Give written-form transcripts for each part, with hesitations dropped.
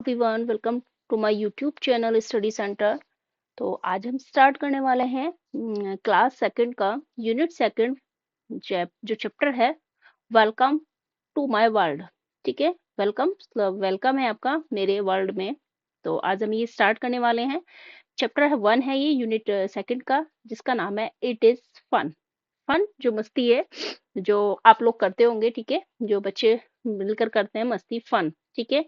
Everyone, welcome to my YouTube channel study centre. तो आज हम स्टार्ट करने वाले हैं क्लास सेकंड का यूनिट सेकंड जो चैप्टर है वेलकम टू माय वर्ल्ड। ठीक है, वेलकम वेलकम है आपका मेरे वर्ल्ड में। तो आज हम ये स्टार्ट करने वाले हैं। चैप्टर 1 है ये यूनिट सेकंड का, जिसका नाम है इट इज फन। फन जो मस्ती है, जो आप लोग करते होंगे, ठीक है, जो बच्चे मिलकर करते हैं मस्ती, फन। ठीक है,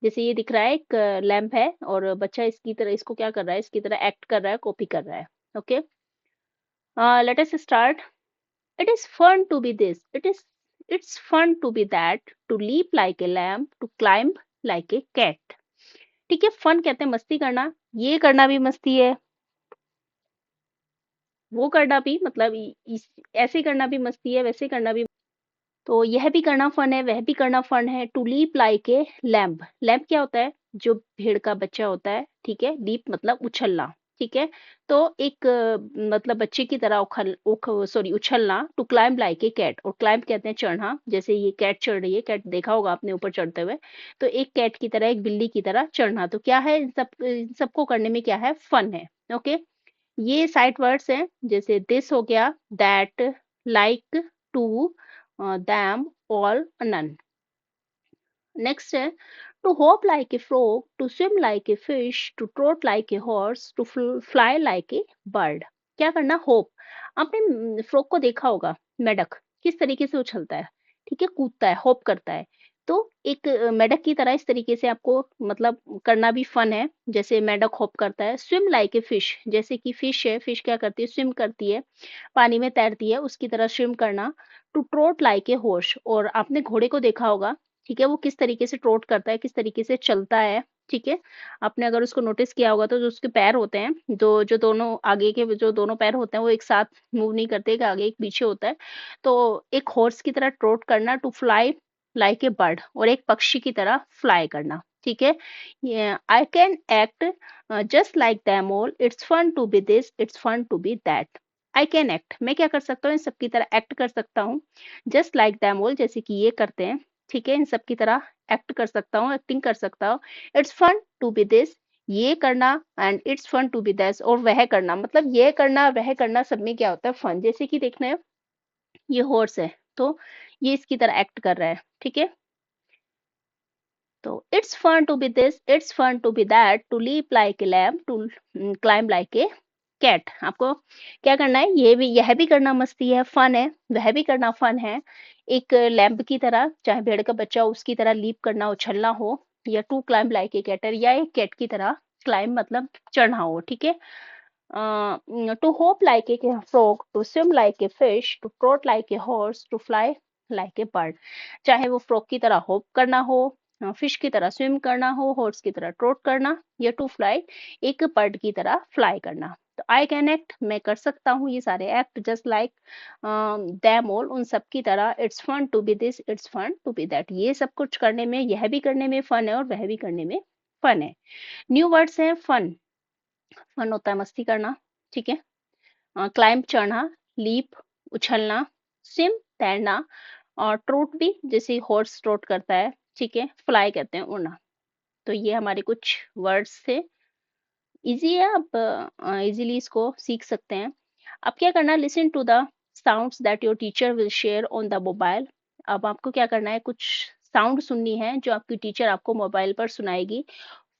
जैसे ये दिख रहा है एक लैंप है और बच्चा इसकी तरह इसको क्या कर रहा है, इसकी तरह एक्ट कर रहा है, कॉपी कर रहा है। Okay, let us start. It is fun to be this, it's fun to be that, to leap like a lamp, to climb like a cat. ठीक है, फन कहते हैं मस्ती करना, ये करना भी मस्ती है, वो करना भी मतलब ऐसे करना भी मस्ती है, वैसे करना भी। तो यह भी करना फन है, वह भी करना फन है। To leap like a lamp, lamp क्या होता है, जो भेड़ का बच्चा होता है। ठीक है, लीप मतलब उछलना। ठीक है, तो एक मतलब बच्चे की तरह सॉरी उछलना। To climb like a cat, और क्लाइंब कहते हैं चढ़ना, जैसे ये कैट चढ़ रही है, कैट देखा होगा आपने ऊपर चढ़ते हुए। तो एक कैट की तरह, एक बिल्ली की तरह चढ़ना, तो क्या है, इन सबको करने में क्या है, फन है। ओके, ये साइड वर्ड्स हैं, जैसे दिस हो गया, that, like, to, them, all, none. Next है to hop like a frog, to swim like a fish, to trot like a horse, to fly like a bird. क्या करना, hope. आपने frog को देखा होगा, मेढक किस तरीके से उछलता है, ठीक है, कूदता है, होप करता है। तो एक मेढक की तरह इस तरीके से आपको मतलब करना भी फन है, जैसे मेढक होप करता है। स्विम लाइक ए फिश, जैसे कि फिश है, फिश क्या करती है, स्विम करती है, पानी में तैरती है, उसकी तरह स्विम करना। To trot like a horse, और आपने घोड़े को देखा होगा, ठीक है, वो किस तरीके से ट्रोट करता है, किस तरीके से चलता है। ठीक है, आपने अगर उसको नोटिस किया होगा तो जो उसके पैर होते हैं, जो दोनों आगे के जो दोनों पैर होते हैं, वो एक साथ मूव नहीं करते, एक आगे एक पीछे होता है। तो एक हॉर्स की तरह ट्रोट करना। To fly like a bird, और एक पक्षी की तरह फ्लाई करना। ठीक है, I can act just like them all, it's fun to be this, it's fun to be that. I can act, मैं क्या कर सकता हूँ, इन सबकी तरह एक्ट कर सकता हूँ। जस्ट लाइक दैम ऑल, जैसे कि ये करते हैं, ठीक है, इन सब की तरह एक्ट कर सकता हूँ, एक्टिंग कर सकता हूँ। It's fun to be this, ये करना, and it's fun to be that, और वह करना, मतलब ये करना वह करना, सब में क्या होता है, फन। जैसे कि देखना है, ये हॉर्स है, तो ये इसकी तरह एक्ट कर रहा है। ठीक है, तो it's fun to be this, it's fun to be that, to leap like a lamp, to climb like a cat. आपको क्या करना है, ये भी यह भी करना मस्ती है, फन है, वह भी करना फन है। एक लैम्प की तरह, चाहे भेड़ का बच्चा हो, उसकी तरह लीप करना, उछलना हो, या to climb like a cat, या एक कैट की तरह क्लाइंब मतलब चढ़ना हो। ठीक है, to hop like a frog, to swim like a fish, to trot like a horse, to fly like a bird. चाहे वो फ्रॉग की तरह होप करना हो, फिश की तरह स्विम करना हो, हॉर्स की तरह ट्रोट करना, या टू फ्लाई एक बर्ड की तरह फ्लाई करना। तो आई कैन एक्ट, मैं कर सकता हूँ ये सारे act, just like them all, उन सब की तरह। It's fun to be this, it's fun to be that, ये सब कुछ करने में, यह भी करने में फन है, और वह भी करने में फन है। न्यू वर्ड्स है फन। फन होता है मस्ती करना। ठीक है, क्लाइंब चढ़ना, लीप उछलना, स्विम तैरना, और ट्रोट भी जैसे हॉर्स ट्रोट करता है। ठीक है, फ्लाई कहते हैं उड़ना। तो ये हमारे कुछ वर्ड्स थे, इजी है, आप इजीली इसको सीख सकते हैं। अब क्या करना, listen to the sounds that your teacher will share on the mobile. अब आपको क्या करना है, कुछ साउंड सुननी है जो आपकी टीचर आपको मोबाइल पर सुनाएगी।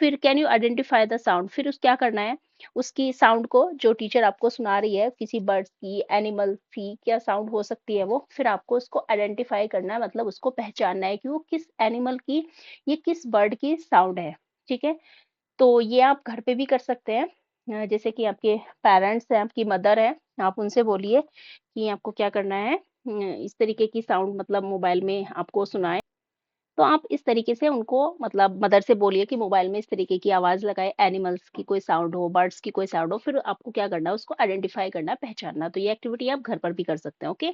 फिर can you identify the sound, फिर उस क्या करना है, उसकी साउंड को, जो टीचर आपको सुना रही है, किसी बर्ड्स की, एनिमल की क्या साउंड हो सकती है वो, फिर आपको उसको आइडेंटिफाई करना है, मतलब उसको पहचानना है कि वो किस एनिमल की, ये किस बर्ड की साउंड है। ठीक है, तो ये आप घर पे भी कर सकते हैं। जैसे कि आपके पेरेंट्स हैं, आपकी मदर है, आप उनसे बोलिए कि आपको क्या करना है, इस तरीके की साउंड मतलब मोबाइल में आपको सुनाए। तो आप इस तरीके से उनको मतलब मदर से बोलिए कि मोबाइल में इस तरीके की आवाज लगाए, एनिमल्स की कोई साउंड हो, बर्ड्स की कोई साउंड हो, फिर आपको क्या करना है, उसको आइडेंटिफाई करना, पहचानना। तो ये एक्टिविटी आप घर पर भी कर सकते हैं। ओके,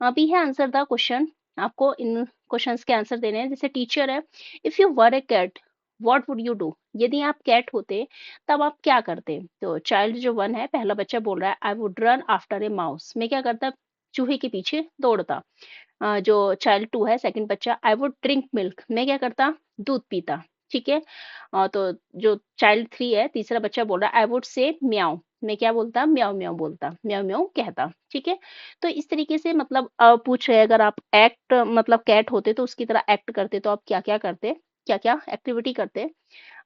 अभी है आंसर द क्वेश्चन, आपको इन क्वेश्चंस के आंसर देने हैं। जैसे टीचर है, if you were a cat what would you do, यदि आप कैट होते तब आप क्या करते। तो चाइल्ड जो 1 है, पहला बच्चा बोल रहा है, I would run after a mouse, मैं क्या करता, चूहे के पीछे दौड़ता। जो चाइल्ड 2 है, सेकंड बच्चा, आई वुड ड्रिंक मिल्क, मैं क्या करता, दूध पीता। ठीक है। तो जो चाइल्ड 3 है, तीसरा बच्चा बोल रहा है आई वुड से म्याऊ, मैं क्या बोलता, म्याऊ म्याऊ बोलता, म्याऊ म्याऊ कहता। ठीक है। तो इस तरीके से मतलब पूछ रहे हैं, अगर आप एक्ट मतलब कैट होते तो उसकी तरह एक्ट करते तो आप क्या क्या करते, क्या क्या एक्टिविटी करते।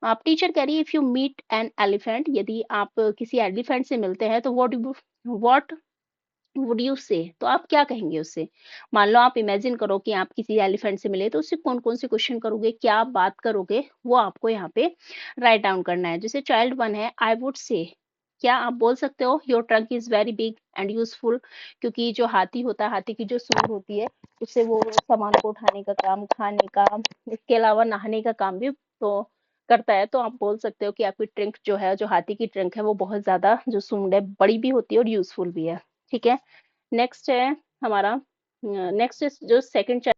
आप टीचर कह रही if you meet an elephant, यदि आप किसी एलिफेंट से मिलते हैं तो व्हाट वुड यू से, तो आप क्या कहेंगे उससे। मान लो आप इमेजिन करो कि आप किसी एलिफेंट से मिले तो उससे कौन कौन से क्वेश्चन करोगे, क्या आप बात करोगे, वो आपको यहाँ पे राइट डाउन करना है। जैसे चाइल्ड 1 है, आई वुड से, क्या आप बोल सकते हो your trunk is very big and useful, क्योंकि जो हाथी होता है, हाथी की जो सूंड होती है, उससे वो सामान को उठाने का काम, खाने का, इसके अलावा नहाने का काम भी तो करता है। तो आप बोल सकते हो कि आपकी ट्रंक जो है, जो हाथी की ट्रंक है, वो बहुत ज्यादा जो सूंड है बड़ी भी होती है और यूजफुल भी है। ठीक है। नेक्स्ट है हमारा, नेक्स्ट जो सेकंड,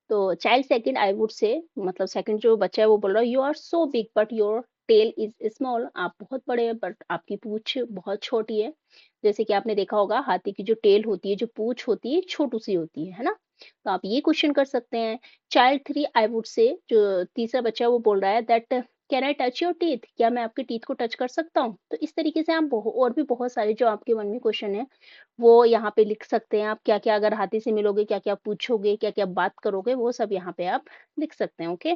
तो child second I would say, मतलब सेकंड जो बच्चा है वो बोल रहा है you are so big but your tail is small, आप बहुत बड़े हैं बट आपकी पूंछ बहुत छोटी है। जैसे कि आपने देखा होगा हाथी की जो टेल होती है, जो पूंछ होती है, छोटू सी होती है ना। तो आप ये क्वेश्चन कर सकते हैं। चाइल्ड 3 आई वुड से, जो तीसरा बच्चा है वो बोल रहा है that can I touch your teeth, क्या मैं आपके टीथ को टच कर सकता हूँ। तो इस तरीके से आप और भी बहुत सारे जो आपके मन में क्वेश्चन है वो यहाँ पे लिख सकते हैं। आप क्या-क्या अगर हाथी से मिलोगे, क्या-क्या पूछोगे, क्या-क्या बात करोगे, वो सब यहाँ पे आप लिख सकते हैं। ओके।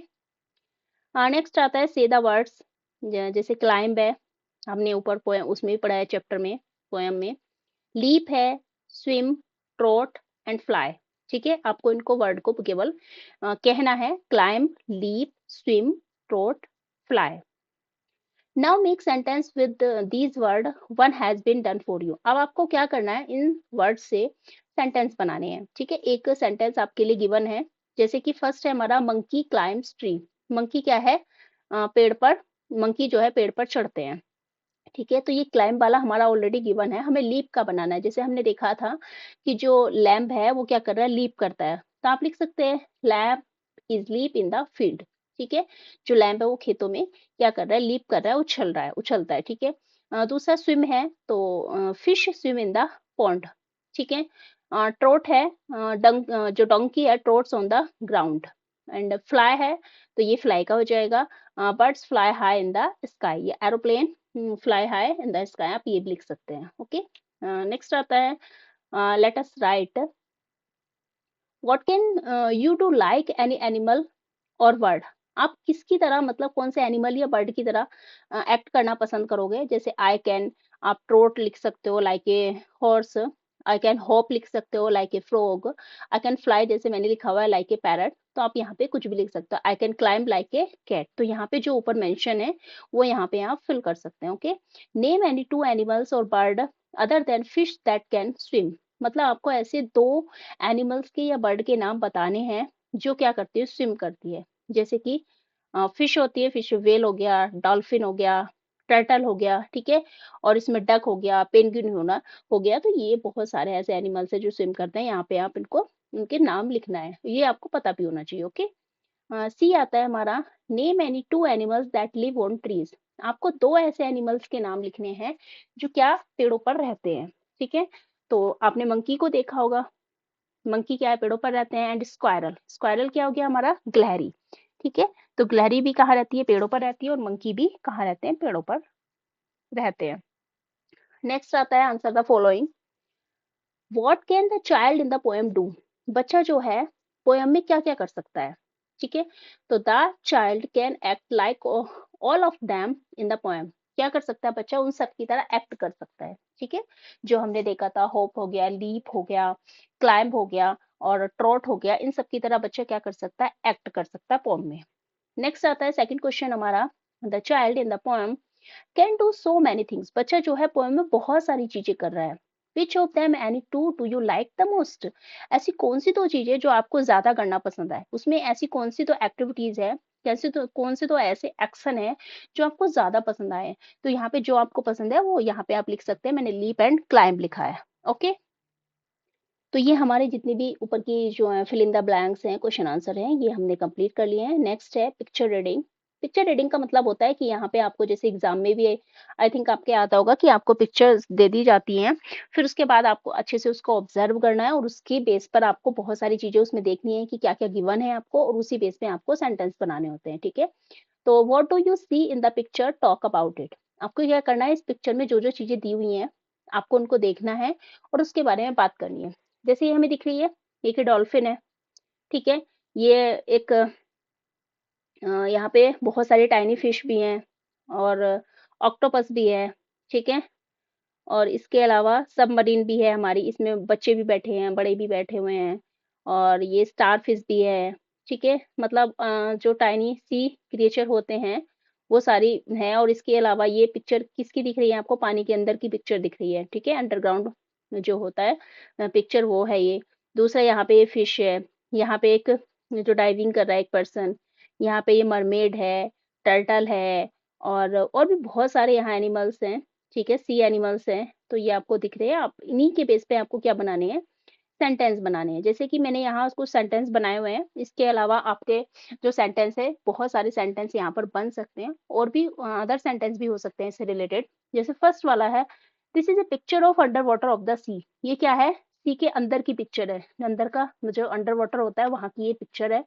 नेक्स्ट आता है से द वर्ड्स। जैसे क्लाइंब है, हमने ऊपर पोएम उसमें भी पढ़ा है चैप्टर में, पोएम में। लीप है, स्विम, ट्रोट एंड फ्लाई। ठीक है, आपको इनको वर्ड को केवल कहना है, climb, leap, swim, trot, fly. Now make sentence with these word, one has been done for you. अब आपको क्या करना है, इन वर्ड से सेंटेंस बनाने हैं। ठीक है, एक सेंटेंस आपके लिए गिवन है। जैसे कि फर्स्ट है हमारा मंकी क्लाइम्स ट्री। मंकी क्या है, पेड़ पर, मंकी जो है पेड़ पर चढ़ते हैं। ठीक है, तो ये क्लाइंब वाला हमारा ऑलरेडी गिवन है, हमें लीप का बनाना है। जैसे हमने देखा था कि जो लैम्ब है वो क्या कर रहा है, लीप करता है। तो आप लिख सकते हैं lamb is leap in the field. ठीक है, जो लैम्ब है वो खेतों में क्या कर रहा है, लीप कर रहा है, उछल रहा है, उछलता है। ठीक है। दूसरा स्विम है, तो fish swim in the pond. ठीक है। ट्रोट है, जो डोंकी है trots on the ground. And fly है, तो ये फ्लाई का हो जाएगा। Birds fly high in the sky, ये aeroplane fly high in the sky, आप ये भी लिख सकते हैं। ओके। नेक्स्ट आता है let us right what can you do like any animal और बर्ड। आप किसकी तरह, मतलब कौन से एनिमल या बर्ड की तरह एक्ट करना पसंद करोगे। जैसे आई कैन, आप ट्रोट लिख सकते हो like a horse. I can hope लिख सकते हो like a frog. I can fly, जैसे मैंने लिखा हुआ है, लाइक ए पैरट। तो आप यहाँ पे कुछ भी लिख सकते हो। I can climb like a cat. तो यहाँ पे जो ऊपर मेंशन है वो यहाँ पे आप फिल कर सकते हैं। Okay. Name any two animals और bird other than fish that can swim. मतलब आपको ऐसे दो एनिमल्स के या बर्ड के नाम बताने हैं जो क्या करती है, स्विम करती है। जैसे कि फिश होती है, फिश वेल हो गया, डॉल्फिन हो गया, टर्टल हो गया। ठीक है। और इसमें डक हो गया, पेंगुइन होना हो गया। तो ये बहुत सारे ऐसे एनिमल्स है जो स्विम करते हैं। यहाँ पे आप इनको, उनके नाम लिखना है, ये आपको पता भी होना चाहिए। ओके। सी आता है हमारा, name any two animals that live on trees. आपको दो ऐसे एनिमल्स के नाम लिखने हैं जो क्या पेड़ों पर रहते हैं। ठीक है। तो आपने मंकी को देखा होगा, मंकी क्या है, पेड़ों पर रहते हैं। एंड स्क्वायरल, स्क्वायरल क्या हो गया हमारा, गिलहरी। ठीक है। तो गिलहरी भी कहाँ रहती है, पेड़ों पर रहती है, और मंकी भी कहाँ रहते हैं, पेड़ों पर रहते हैं। नेक्स्ट आता है answer the following. What can the child in the poem do. बच्चा जो है पोएम में क्या क्या कर सकता है। ठीक है। तो the child can act like all of them in the poem. क्या कर सकता है बच्चा, उन सब की तरह एक्ट कर सकता है। ठीक है। जो हमने देखा था, होप हो गया, लीप हो गया, क्लाइंब हो गया और ट्रॉट हो गया, इन सब की तरह बच्चा क्या कर सकता है, एक्ट कर सकता है पोएम में। नेक्स्ट आता है सेकंड क्वेश्चन हमारा, the child in the poem can do so many things. बच्चा जो है पोएम में बहुत सारी चीजें कर रहा है। Which of them any two do you like the most. ऐसी कौन सी दो चीजें जो आपको ज्यादा करना पसंद है, उसमें ऐसी कौन सी तो एक्टिविटीज है, कैसे तो कौन से तो ऐसे एक्शन है जो आपको ज्यादा पसंद आए। तो यहाँ पे जो आपको पसंद है वो यहाँ पे आप लिख सकते हैं, मैंने लीप एंड क्लाइंब लिखा है। ओके। तो ये हमारे जितने भी ऊपर की जो है फिल इन द ब्लैंक्स हैं, क्वेश्चन आंसर हैं, ये हमने कंप्लीट कर लिए हैं। नेक्स्ट है पिक्चर रीडिंग। पिक्चर रीडिंग का मतलब होता है कि यहाँ पे आपको जैसे एग्जाम में भी आई थिंक आपके आता होगा कि आपको पिक्चर्स दे दी जाती हैं, फिर उसके बाद आपको अच्छे से उसको ऑब्जर्व करना है और उसकी बेस पर आपको बहुत सारी चीजें उसमें देखनी है कि क्या क्या गिवन है आपको, और उसी बेस पे आपको सेंटेंस बनाने होते हैं। ठीक है। तो what do you see in the picture, talk about it. आपको क्या करना है, इस पिक्चर में जो जो चीजें दी हुई हैं आपको उनको देखना है और उसके बारे में बात करनी है। जैसे ये हमें दिख रही है, एक डॉल्फिन है, ठीक है। ये एक यहाँ पे बहुत सारे टाइनी फिश भी हैं और ऑक्टोपस भी है, ठीक है। और इसके अलावा सबमरीन भी है हमारी, इसमें बच्चे भी बैठे हैं, बड़े भी बैठे हुए हैं, और ये स्टार फिश भी है, ठीक है। मतलब जो टाइनी सी क्रिएचर होते हैं वो सारी हैं। और इसके अलावा ये पिक्चर किसकी दिख रही है आपको, पानी के अंदर की पिक्चर दिख रही है, ठीक है। अंडरग्राउंड जो होता है पिक्चर वो है ये। दूसरा यहाँ पे ये फिश है, यहाँ पे एक जो डाइविंग कर रहा है एक पर्सन, यहाँ पे ये मरमेड है, टर्टल है, और भी बहुत सारे यहाँ एनिमल्स हैं, ठीक है, सी एनिमल्स हैं। तो ये आपको दिख रहे हैं, आप इन्हीं के बेस पे आपको क्या बनाने हैं, सेंटेंस बनाने हैं। जैसे कि मैंने यहाँ उसको सेंटेंस बनाए हुए हैं। इसके अलावा आपके जो सेंटेंस है, बहुत सारे सेंटेंस यहाँ पर बन सकते हैं, और भी अदर सेंटेंस भी हो सकते हैं इससे रिलेटेड। जैसे फर्स्ट वाला है, this is a picture of under water of the sea. ये क्या है, सी के अंदर की पिक्चर है, अंदर का जो अंडर वाटर होता है वहां की ये पिक्चर है।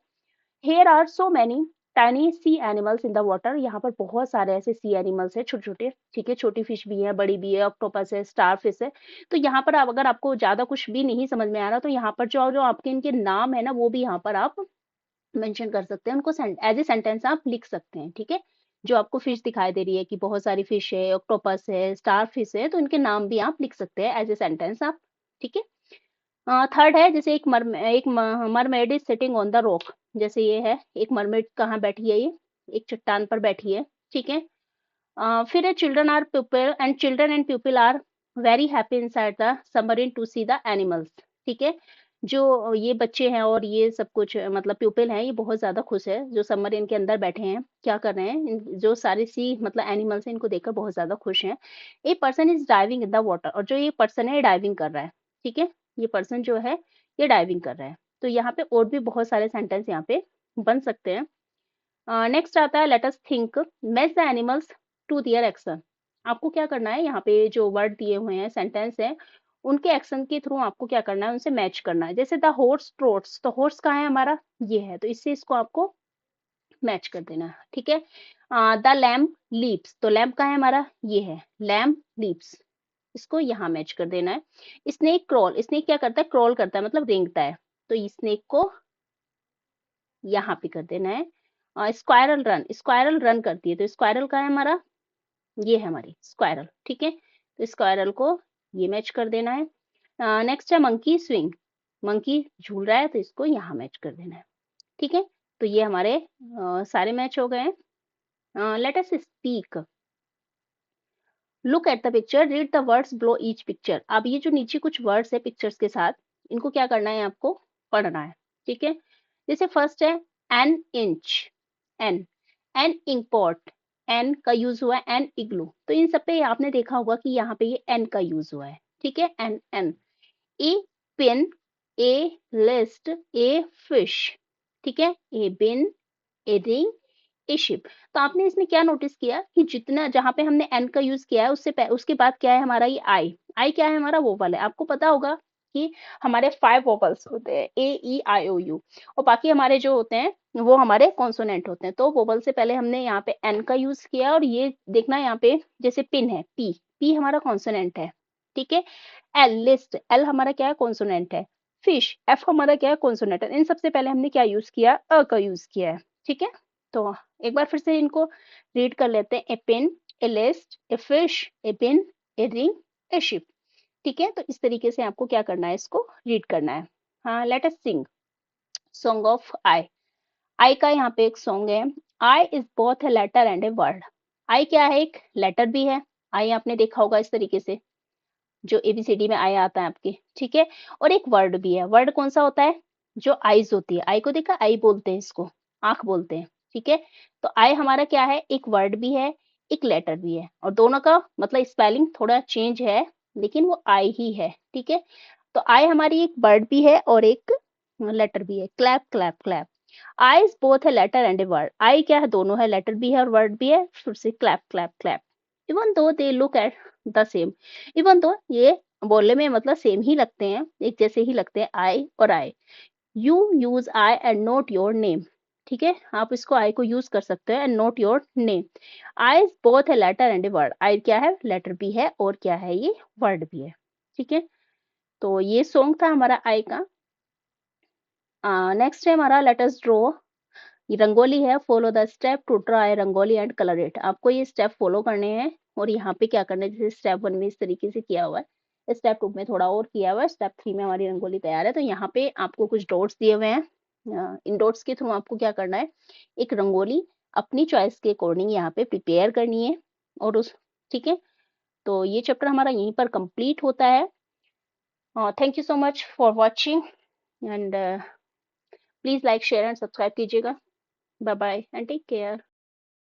Here are so many tiny sea animals in the water। यहाँ पर बहुत सारे ऐसे सी एनिमल्स हैं, छोटे छोटे, ठीक है। छोटी फिश भी है, बड़ी भी है, ऑक्टोपस है, स्टार फिश है। तो यहाँ पर आप, अगर आपको ज्यादा कुछ भी नहीं समझ में आ रहा, तो यहाँ पर जो जो आपके इनके नाम है ना, वो भी यहाँ पर आप मेंशन कर सकते हैं, उनको एज ए सेंटेंस आप लिख सकते हैं, ठीक है। जो आपको फिश दिखाई दे रही है कि बहुत सारी फिश है, ऑक्टोपस है, स्टार फिश है, तो इनके नाम भी आप लिख सकते हैं एज ए सेंटेंस आप, ठीक है। थर्ड है, जैसे एक mermaid is sitting on the rock. जैसे ये है, एक मरमेड कहाँ बैठी है, ये एक चट्टान पर बैठी है, ठीक है। फिर है, children and people are very happy inside the submarine to see the animals, ठीक है। जो ये बच्चे हैं और ये सब कुछ मतलब प्यूपिल हैं, ये बहुत ज्यादा खुश है, जो सबमरीन के अंदर बैठे हैं, क्या कर रहे हैं, जो सारे सी मतलब एनिमल्स हैं इनको देखकर बहुत ज्यादा खुश हैं। A person is diving in the water. और जो ये पर्सन है डाइविंग कर रहा है, ठीक है। ये पर्सन जो है ये डाइविंग कर रहा है। तो यहाँ पे और भी बहुत सारे सेंटेंस यहाँ पे बन सकते हैं। नेक्स्ट आता है, let us think, match the animals to their action. आपको क्या करना है, यहाँ पे जो वर्ड दिए हुए हैं, सेंटेंस है, उनके एक्शन के थ्रू आपको क्या करना है, उनसे मैच करना है। जैसे द हॉर्स ट्रोट्स, तो हॉर्स कहाँ है हमारा, ये है, तो इससे इसको आपको मैच कर देना है, ठीक है। द लैम्प लीप्स, तो लैम्प कहाँ है हमारा, ये है, लैम्प लीप्स, इसको यहाँ मैच कर देना है। स्नेक क्रॉल, स्नेक क्या करता है, क्रॉल करता है, मतलब रेंगता है, तो स्नेक को यहाँ पे कर देना है। स्क्वायरल रन, स्क्वायरल रन करती है, तो स्क्वायरल का है हमारा, ये है हमारी स्क्वायरल, ठीक है। तो स्क्वायरल को ये मैच कर देना है। नेक्स्ट है मंकी स्विंग, मंकी झूल रहा है, तो इसको यहाँ मैच कर देना है, ठीक है। तो ये हमारे सारे मैच हो गए हैं। Let us speak, look at the picture, read the words below each picture. अब ये जो नीचे कुछ वर्ड्स है पिक्चर्स के साथ, इनको क्या करना है, आपको पढ़ना है, ठीक है। जैसे फर्स्ट है an inch, an, an ink pot, an का यूज हुआ है, एन इग्लू। तो इन सब पे आपने देखा होगा कि यहाँ पे ये एन का यूज हुआ है, ठीक है, an an. A pin, a list, a fish, ठीक है, ए bin, a ring, a ship. तो आपने इसमें क्या नोटिस किया कि जितना जहां पे हमने एन का यूज किया है उसके बाद क्या है हमारा, ये आई, आई क्या है हमारा, वोवल है। आपको पता होगा कि हमारे 5 वोवल्स होते हैं, ए ई आई ओ यू, और बाकी हमारे जो होते हैं वो हमारे कॉन्सोनेंट होते हैं। तो वोवल से पहले हमने यहाँ पे एन का यूज किया, और ये देखना यहाँ पे जैसे पिन है, पी, पी हमारा कॉन्सोनेंट है, ठीक है। एल लिस्ट, एल हमारा क्या है, कॉन्सोनेंट है। फिश, एफ हमारा क्या है, कॉन्सोनेंट है। इन सबसे पहले हमने क्या यूज किया, अ का यूज किया है, ठीक है। तो एक बार फिर से इनको रीड कर लेते हैं, a pen, a list, a fish, a bin, a ring, a ship, ठीक है। तो इस तरीके से आपको क्या करना है, इसको रीड करना है। हाँ, let us sing song of I. I का यहाँ पे एक सॉन्ग है। I is both a letter and a word. I क्या है, एक लेटर भी है, आई आपने देखा होगा इस तरीके से, जो एबीसीडी में आई आता है आपके, ठीक है। और एक वर्ड भी है। वर्ड कौन सा होता है, जो आईज होती है, आई को देखा, आई बोलते हैं इसको, आंख बोलते हैं, ठीक है। तो आई हमारा क्या है, एक वर्ड भी है, एक लेटर भी है, और दोनों का मतलब स्पेलिंग थोड़ा चेंज है, लेकिन वो आई ही है, ठीक है। तो आई हमारी एक वर्ड भी है और एक लेटर भी है। Clap clap clap, I is both है letter and a word. I क्या है, दोनों है, लेटर भी है और वर्ड भी है। फिर से clap clap clap, even though they look at the same, even though ये बोलने में मतलब सेम ही लगते हैं, एक जैसे ही लगते हैं, आई और I. You use I and note your name. ठीक है, आप इसको आई को यूज कर सकते हैं। And note your name. I is both a letter and a word. I क्या है, लेटर भी है और क्या है, ये वर्ड भी है। ठीक है, तो ये सॉन्ग था हमारा आई का। नेक्स्ट है हमारा लेट अस ड्रॉ। ये रंगोली है। Follow the step to draw a rangoli and colour it. आपको ये स्टेप फॉलो करने हैं और यहाँ पे क्या करना है, जैसे स्टेप 1 में इस तरीके से किया हुआ है, स्टेप 2 में थोड़ा और किया हुआ है, स्टेप 3 में हमारी रंगोली तैयार है। तो यहाँ पे आपको कुछ डॉट्स दिए हुए हैं। इन डॉट्स के थ्रू आपको क्या करना है, एक रंगोली अपनी चॉइस के अकॉर्डिंग यहाँ पे प्रिपेयर करनी है। और उस ठीक है, तो ये चैप्टर हमारा यहीं पर कंप्लीट होता है। Thank you so much for watching and please like share and subscribe कीजिएगा। Bye bye and take care.